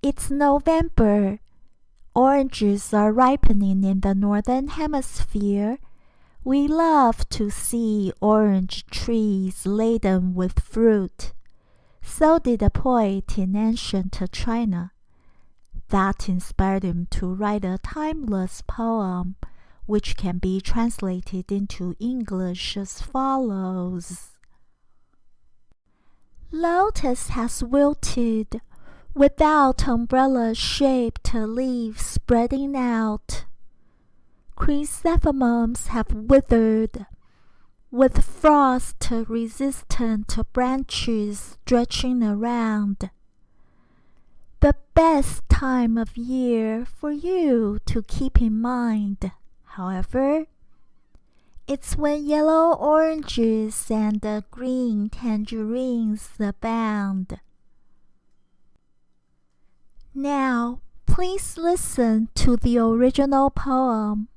It's November. Oranges are ripening in the northern hemisphere. We love to see orange trees laden with fruit. So did a poet in ancient China. That inspired him to write a timeless poem, which can be translated into English as follows. Lotus has wilted, without umbrella-shaped leaves spreading out. Chrysanthemums have withered, with frost-resistant branches stretching around. The best time of year for you to keep in mind, however, it's when yellow oranges and green tangerines abound. Now, please listen to the original poem.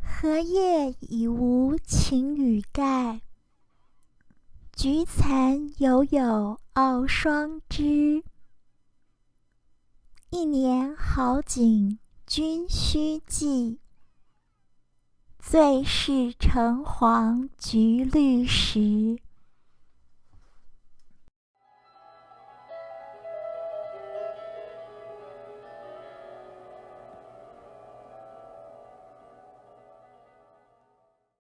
荷叶已无擎雨盖，菊残犹有傲霜枝。一年好景君须记，最是橙黄橘绿时。